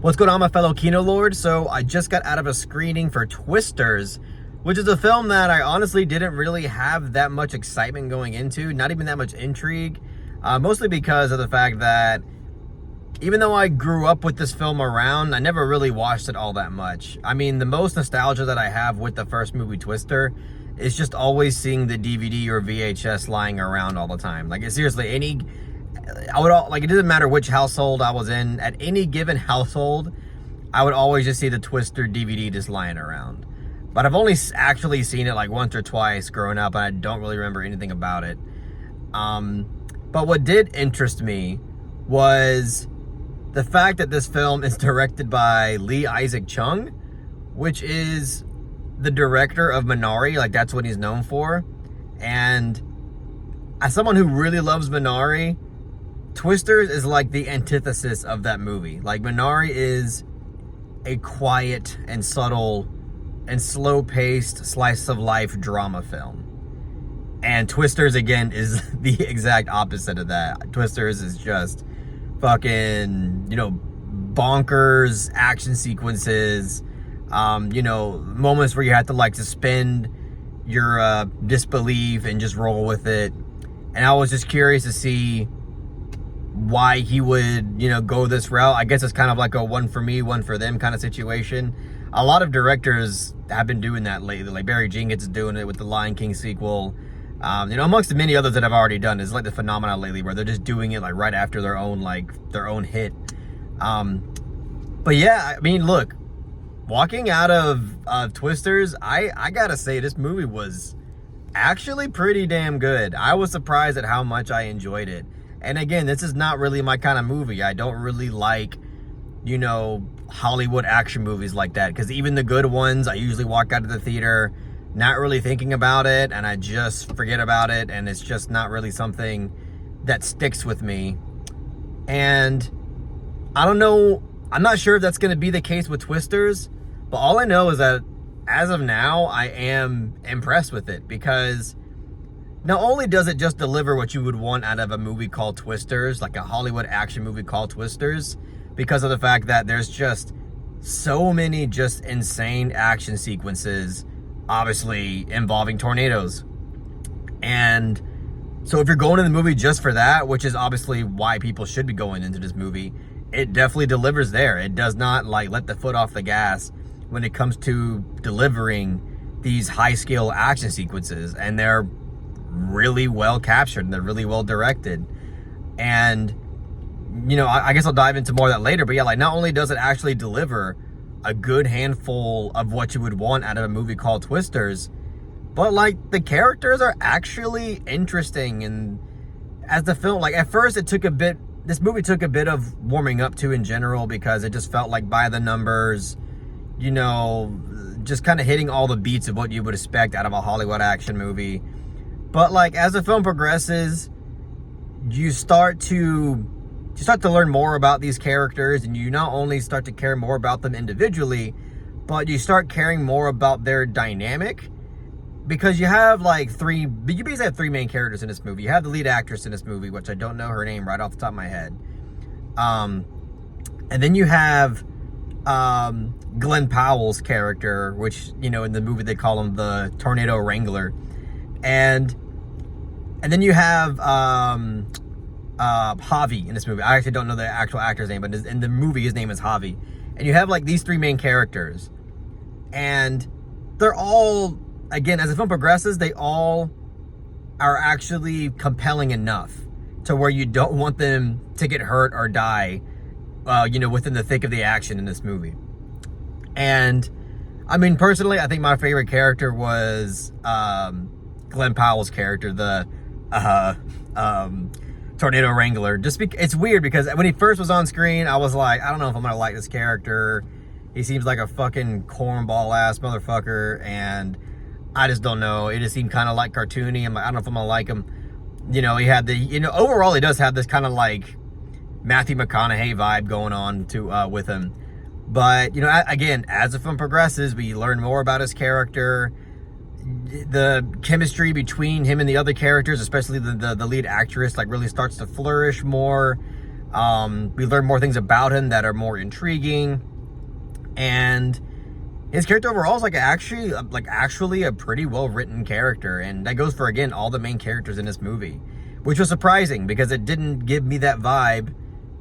What's going on, my fellow Kino Lords? So I just got out of a screening for Twisters, which is a film that I honestly didn't really have that much excitement going into, not even that much intrigue, mostly because of the fact that even though I grew up with this film around, I never really watched it all that much. I mean, the most nostalgia that I have with the first movie, Twister, is just always seeing the DVD or VHS lying around all the time. Like, seriously, it doesn't matter which household I was in, at any given household, I would always just see the Twister DVD just lying around. But I've only actually seen it like once or twice growing up, and I don't really remember anything about it. But what did interest me was the fact that this film is directed by Lee Isaac Chung, which is the director of Minari. Like, that's what he's known for. And as someone who really loves Minari, Twisters is like the antithesis of that movie. Like, Minari is a quiet and subtle and slow-paced slice of life drama film. And Twisters, again, is the exact opposite of that. Twisters is just fucking, bonkers action sequences, moments where you have to like suspend your disbelief and just roll with it. And I was just curious to see why he would, go this route. I guess it's kind of like a one for me, one for them kind of situation. A lot of directors have been doing that lately. Like Barry Jenkins is doing it with the Lion King sequel. Amongst the many others that I've already done. It's like the phenomenon lately where they're just doing it like right after their own hit. But yeah, I mean, look, walking out of Twisters, I gotta say this movie was actually pretty damn good. I was surprised at how much I enjoyed it. And again, this is not really my kind of movie. I don't really like, Hollywood action movies like that. Because even the good ones, I usually walk out of the theater not really thinking about it, and I just forget about it, and it's just not really something that sticks with me. And I don't know, I'm not sure if that's going to be the case with Twisters, but all I know is that as of now, I am impressed with it, because not only does it just deliver what you would want out of a movie called Twisters, like a Hollywood action movie called Twisters, because of the fact that there's just so many just insane action sequences, obviously involving tornadoes. And so if you're going to the movie just for that, which is obviously why people should be going into this movie, it definitely delivers there. It does not like let the foot off the gas when it comes to delivering these high scale action sequences, and they're really well captured and they're really well directed. And I guess I'll dive into more of that later, but yeah, like, not only does it actually deliver a good handful of what you would want out of a movie called Twisters, but like the characters are actually interesting. And as the film, like, at first this movie took a bit of warming up to in general, because it just felt like by the numbers, just kind of hitting all the beats of what you would expect out of a Hollywood action movie. But like, as the film progresses, you start to learn more about these characters, and you not only start to care more about them individually, but you start caring more about their dynamic, because you basically have three main characters in this movie. You have the lead actress in this movie, which I don't know her name right off the top of my head. And then you have Glenn Powell's character, which, in the movie they call him the Tornado Wrangler. And then you have Javi in this movie. I actually don't know the actual actor's name, but in the movie his name is Javi. And you have like these three main characters, and they're all, again, as the film progresses, they all are actually compelling enough to where you don't want them to get hurt or die, within the thick of the action in this movie. And I mean, personally, I think my favorite character was Glenn Powell's character, the Tornado Wrangler. It's weird because when he first was on screen, I was like, I don't know if I'm gonna like this character. He seems like a fucking cornball ass motherfucker, and I just don't know. It just seemed kind of like cartoony. I'm like, I don't know if I'm gonna like him. He had overall he does have this kind of like Matthew McConaughey vibe going on with him. But again, as the film progresses, we learn more about his character. The chemistry between him and the other characters, especially the lead actress, like really starts to flourish more. We learn more things about him that are more intriguing, and his character overall is actually a pretty well written character, and that goes for, again, all the main characters in this movie, which was surprising because it didn't give me that vibe,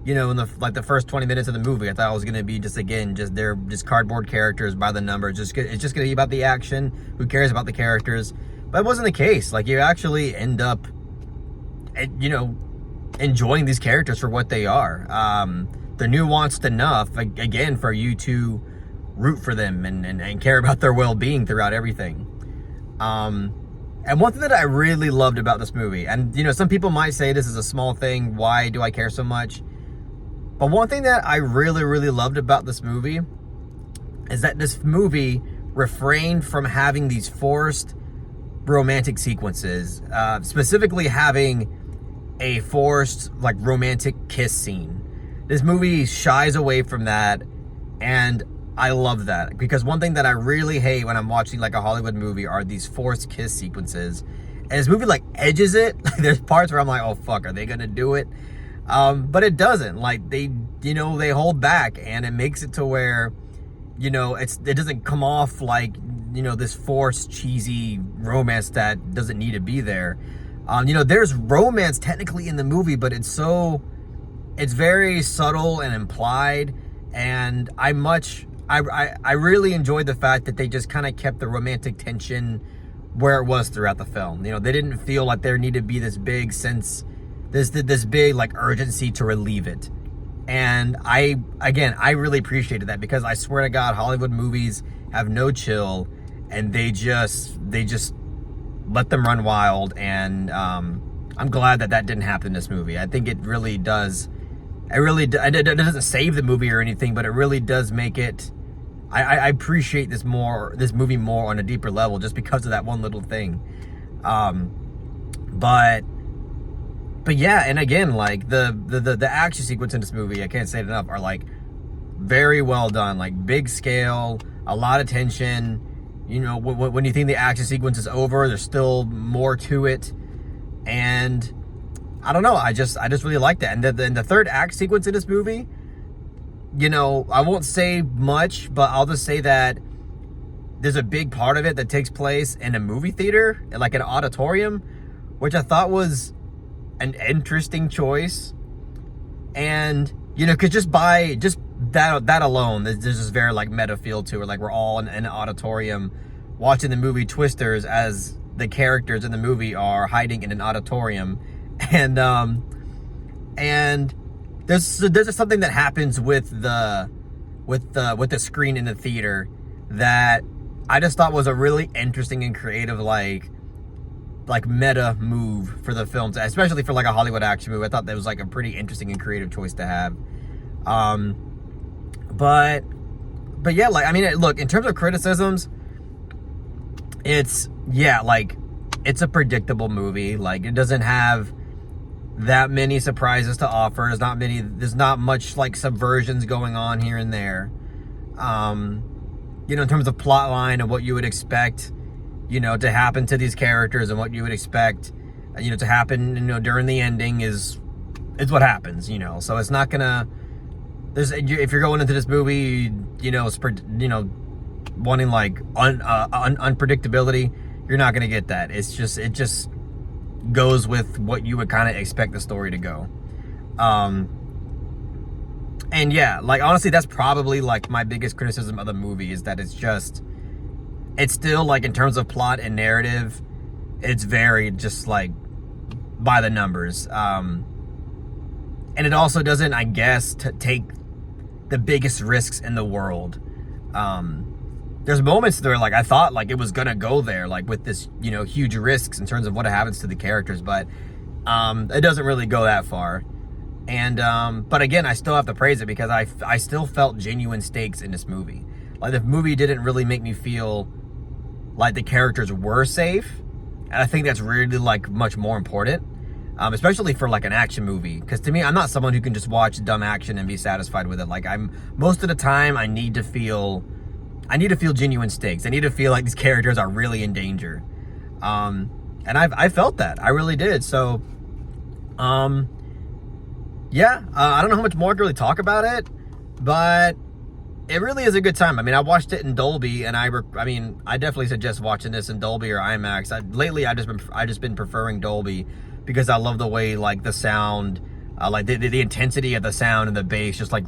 in the first 20 minutes of the movie. I thought it was gonna be they're just cardboard characters by the numbers. It's just gonna be about the action. Who cares about the characters? But it wasn't the case. Like, you actually end up, enjoying these characters for what they are. They're nuanced enough, again, for you to root for them and care about their well-being throughout everything. And one thing that I really loved about this movie, and some people might say this is a small thing, why do I care so much? But one thing that I really, really loved about this movie is that this movie refrained from having these forced romantic sequences, specifically having a forced, romantic kiss scene. This movie shies away from that, and I love that, because one thing that I really hate when I'm watching a Hollywood movie are these forced kiss sequences. And this movie edges it. There's parts where I'm like, oh fuck, are they gonna do it? But it doesn't. They hold back, and it makes it to where, it doesn't come off this forced, cheesy romance that doesn't need to be there. There's romance technically in the movie, but it's very subtle and implied, and I really enjoyed the fact that they just kind of kept the romantic tension where it was throughout the film. They didn't feel like there needed to be this big sense, this big urgency to relieve it. And I really appreciated that, because I swear to God, Hollywood movies have no chill, and they just let them run wild. And I'm glad that didn't happen in this movie. I think it really does. It doesn't save the movie or anything, but it really does make it. I appreciate this movie more on a deeper level, just because of that one little thing. But yeah, and again, the action sequence in this movie, I can't say it enough, are very well done. Big scale, a lot of tension. When you think the action sequence is over, there's still more to it, and I don't know. I just really like that. And the third act sequence in this movie, I won't say much, but I'll just say that there's a big part of it that takes place in a movie theater, an auditorium, which I thought was an interesting choice. And, because just that alone, there's this very meta feel to it. We're all in an auditorium watching the movie Twisters, as the characters in the movie are hiding in an auditorium. And there's just something that happens with the screen in the theater that I just thought was a really interesting and creative meta move for the film, especially for a Hollywood action movie. I thought that was a pretty interesting and creative choice to have. But yeah, look, in terms of criticisms, it's a predictable movie. It doesn't have that many surprises to offer. There's not much subversions going on here and there. In terms of plot line and what you would expect, to happen to these characters, and what you would expect, to happen, during the ending is what happens, So it's not gonna. If you're going into this movie, wanting unpredictability, you're not gonna get that. It just goes with what you would kind of expect the story to go. And yeah, honestly, that's probably my biggest criticism of the movie, is that it's still in terms of plot and narrative, it's very just by the numbers. And it also doesn't, I guess, take the biggest risks in the world. There's moments there I thought it was gonna go there, with this huge risks in terms of what happens to the characters, but it doesn't really go that far. And but again, I still have to praise it, because I still felt genuine stakes in this movie. The movie didn't really make me feel like the characters were safe, and I think that's really much more important, especially for an action movie. Because to me, I'm not someone who can just watch dumb action and be satisfied with it. Most of the time, I need to feel genuine stakes. I need to feel like these characters are really in danger, and I felt that. I really did. So Yeah, I don't know how much more to really talk about it, but it really is a good time. I mean, I watched it in Dolby, and I mean, I definitely suggest watching this in Dolby or IMAX. Lately, I just been preferring Dolby because I love the way like the sound, like the intensity of the sound and the bass just like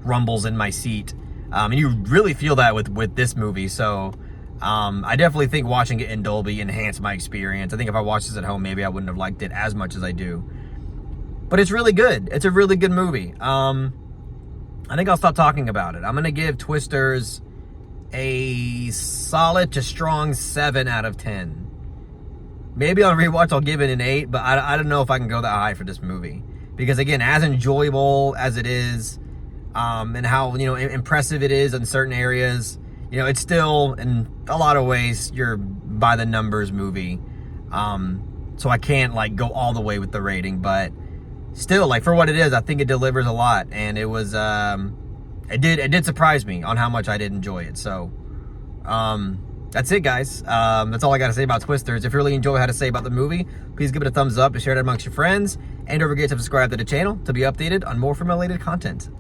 rumbles in my seat, and you really feel that with this movie. So, I definitely think watching it in Dolby enhanced my experience. I think if I watched this at home, maybe I wouldn't have liked it as much as I do. But it's really good. It's a really good movie. I think I'll stop talking about it. I'm going to give Twisters a solid to strong 7 out of 10. Maybe on rewatch I'll give it an 8, but I don't know if I can go that high for this movie. Because again, as enjoyable as it is, and how, you know, impressive it is in certain areas, you know, it's still, in a lot of ways, you're by the numbers movie. So I can't, like, go all the way with the rating, but still, like, for what it is, I think it delivers a lot, and it was, it did surprise me on how much I did enjoy it. So, that's it, guys. That's all I got to say about Twisters. If you really enjoy what I had to say about the movie, please give it a thumbs up and share it amongst your friends, and don't forget to subscribe to the channel to be updated on more film-related content.